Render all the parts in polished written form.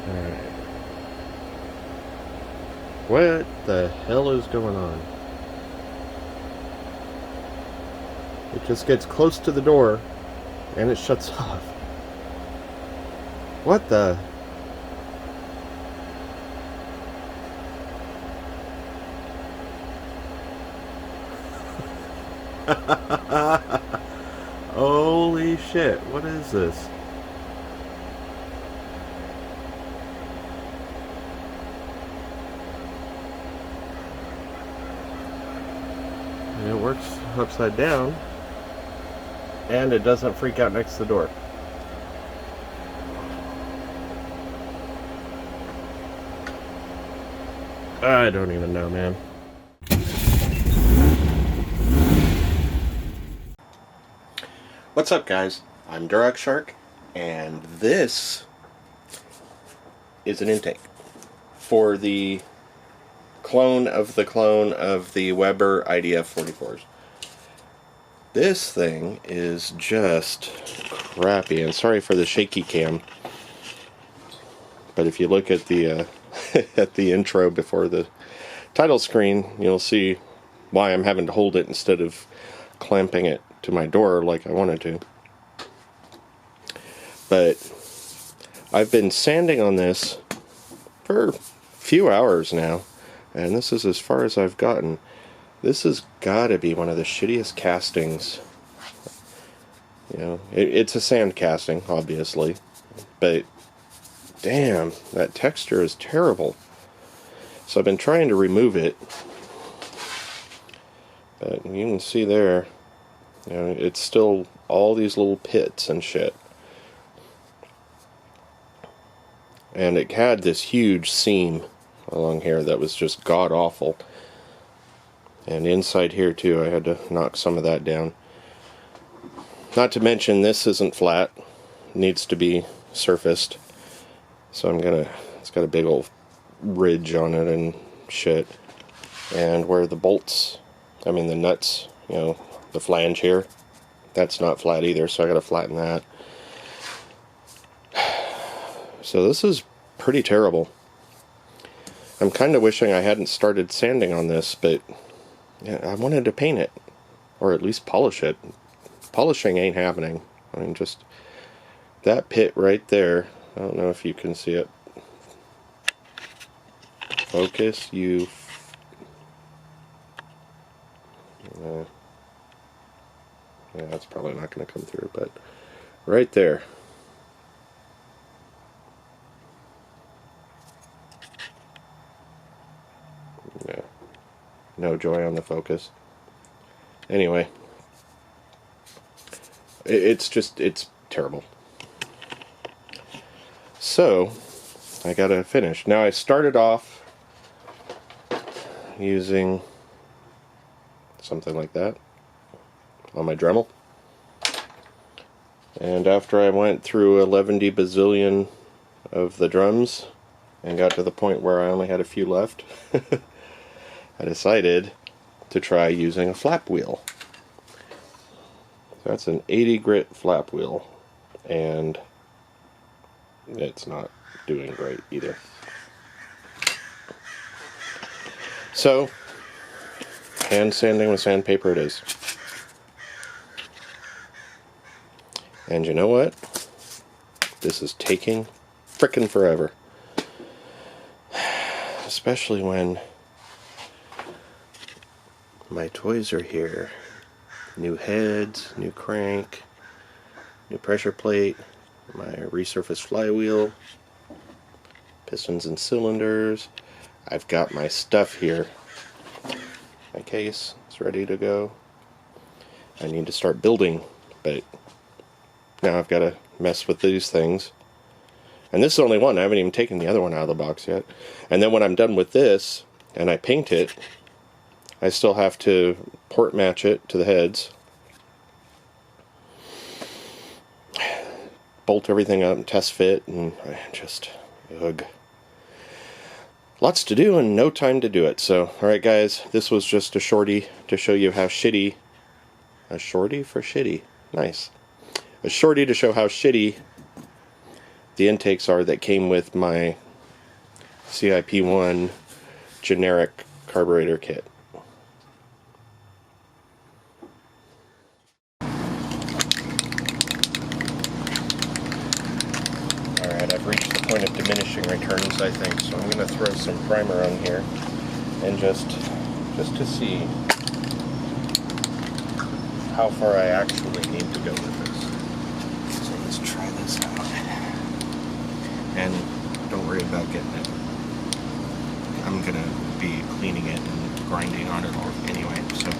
Alright. What the hell is going on? It just gets close to the door and it shuts off. What the? Holy shit, what is this? And it works upside down, and it doesn't freak out next to the door. I don't even know, man. What's up, guys? I'm Durox Shark, and this is an intake for the clone of the Weber IDF 44s. This thing is just crappy, and sorry for the shaky cam, but if you look at the at the intro before the title screen, you'll see why I'm having to hold it instead of clamping it to my door like I wanted to. But I've been sanding on this for a few hours now, and this is as far as I've gotten. This has got to be one of the shittiest castings. You know, it's a sand casting, obviously, but damn, that texture is terrible. So I've been trying to remove it, but you can see there, you know, it's still all these little pits and shit. And it had this huge seam along here that was just god-awful. And inside here too, I had to knock some of that down. Not to mention, this isn't flat. It needs to be surfaced. So it's got a big old ridge on it and shit. And where the bolts, the nuts, you know, the flange here, that's not flat either, so I gotta flatten that. So this is pretty terrible. I'm kind of wishing I hadn't started sanding on this, but yeah, I wanted to paint it, or at least polish it. Polishing ain't happening. Just that pit right there. I don't know if you can see it. Focus, you. Yeah, that's probably not going to come through, but right there. Yeah. No joy on the focus. Anyway. It's terrible. So, I gotta finish. Now, I started off using something like that on my Dremel. And after I went through 11 bazillion of the drums and got to the point where I only had a few left, I decided to try using a flap wheel. That's an 80 grit flap wheel, and it's not doing great either. So, hand sanding with sandpaper it is. And you know what? This is taking frickin' forever. Especially when my toys are here. New heads, new crank, new pressure plate, my resurfaced flywheel, pistons and cylinders. I've got my stuff here. My case is ready to go. I need to start building, but now I've got to mess with these things. And this is only one. I haven't even taken the other one out of the box yet. And then when I'm done with this and I paint it, I still have to port match it to the heads, bolt everything up and test fit, and just, ugh. Lots to do and no time to do it. So, alright guys, this was just a shorty to show you how shitty, a shorty for shitty, nice. A shorty to show how shitty the intakes are that came with my CIP1 generic carburetor kit. Alright, I've reached the point of diminishing returns, I think, so I'm going to throw some primer on here and just to see how far I actually need to go with this. So let's try this out. And don't worry about getting it. I'm going to be cleaning it and grinding on it all anyway, so.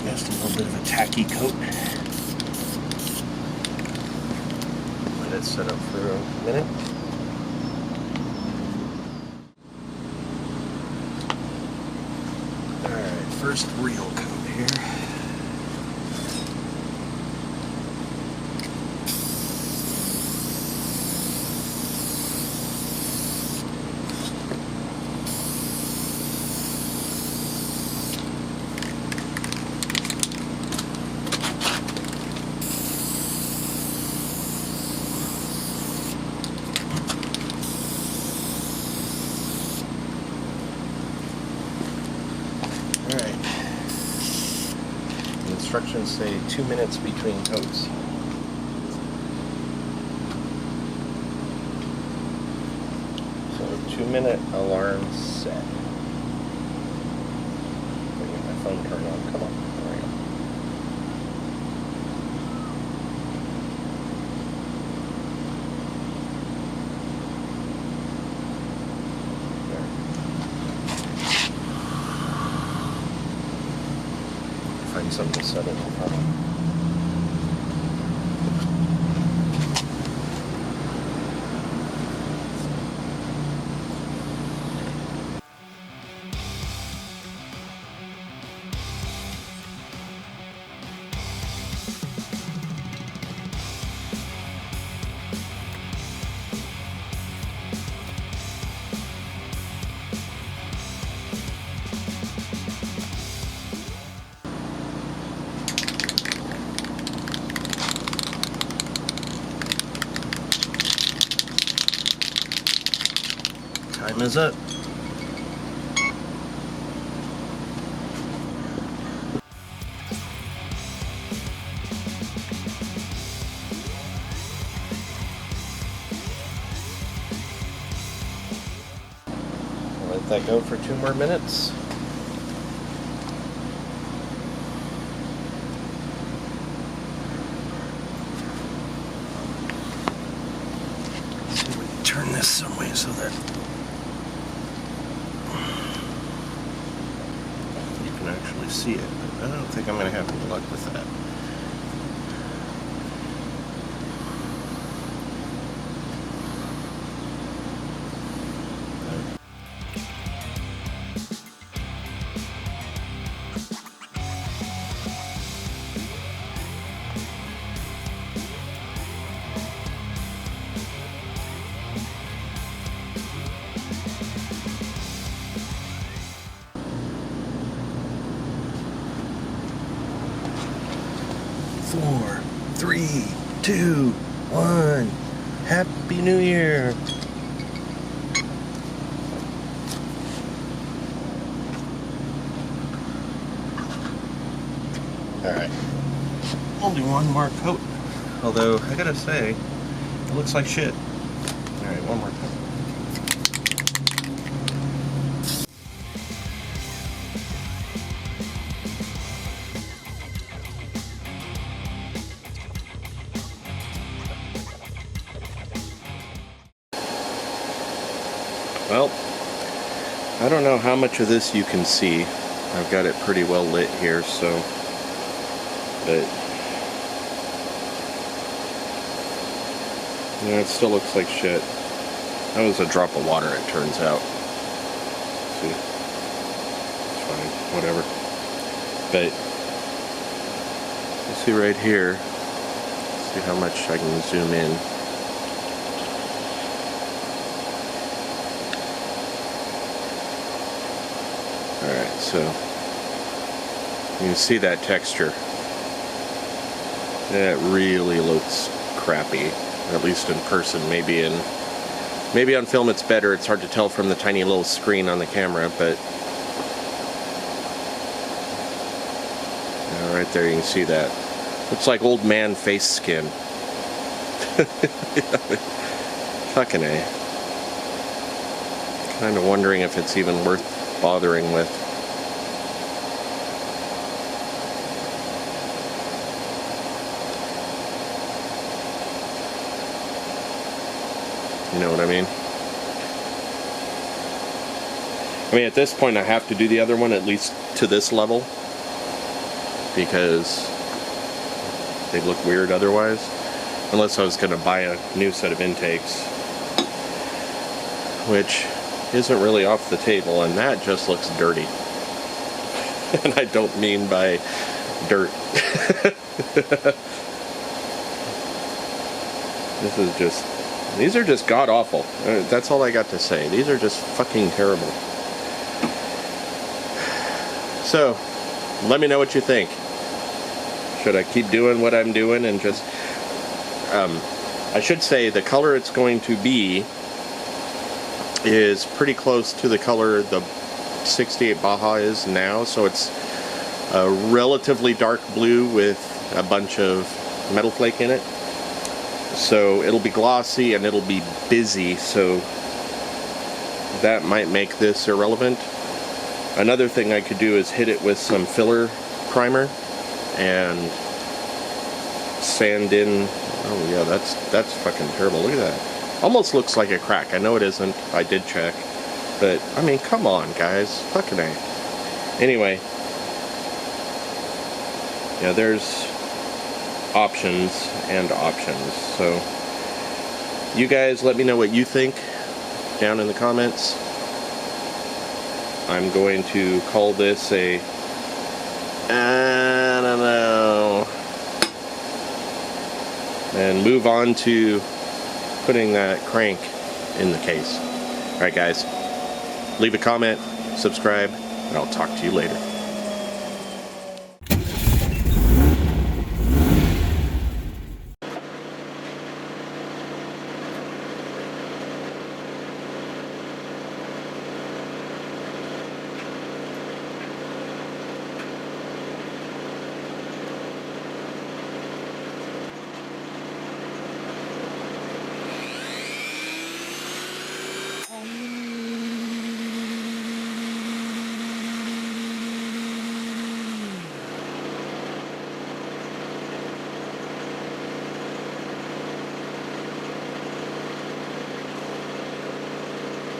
Just a little bit of a tacky coat. Let it set up for a minute. Alright, first real coat here. Instructions say 2 minutes between coats. So 2-minute alarm set. Let me get my phone turned on. Come on. There we go. Find something to set it on. Time is up. Let that go for 2 more minutes. Let's see if we can turn this some way so that actually see it, but I don't think I'm going to have any luck with that. Four, 3, 2, 1. Happy New Year! Alright. Only one more coat. Although, I gotta say, it looks like shit. Alright, one more coat. Well, I don't know how much of this you can see. I've got it pretty well lit here, so, but, yeah, it still looks like shit. That was a drop of water, it turns out. See, it's fine, whatever. But, you see right here, see how much I can zoom in. Alright, so You can see that texture. It really looks crappy, at least in person. Maybe on film it's better. It's hard to tell from the tiny little screen on the camera, but right there you can see that. Looks like old man face skin. Fucking A. Kind of wondering if it's even worth bothering with. You know what I mean? I mean, at this point I have to do the other one at least to this level, because they look weird otherwise. Unless I was going to buy a new set of intakes, which isn't really off the table, and that just looks dirty. And I don't mean by dirt. These are just god awful. That's all I got to say. These are just fucking terrible. So, let me know what you think. Should I keep doing what I'm doing and just... I should say the color it's going to be is pretty close to the color the 68 Baja is now, so it's a relatively dark blue with a bunch of metal flake in it. So it'll be glossy and it'll be busy, so that might make this irrelevant. Another thing I could do is hit it with some filler primer and sand in. Oh yeah, that's fucking terrible. Look at that. Almost looks like a crack. I know it isn't. I did check. But, I mean, come on, guys. Fucking A. Anyway. Yeah, there's options and options. So, you guys let me know what you think down in the comments. I'm going to call this a... I don't know... and move on to putting that crank in the case. Alright guys, leave a comment, subscribe, and I'll talk to you later.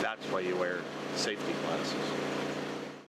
That's why you wear safety glasses.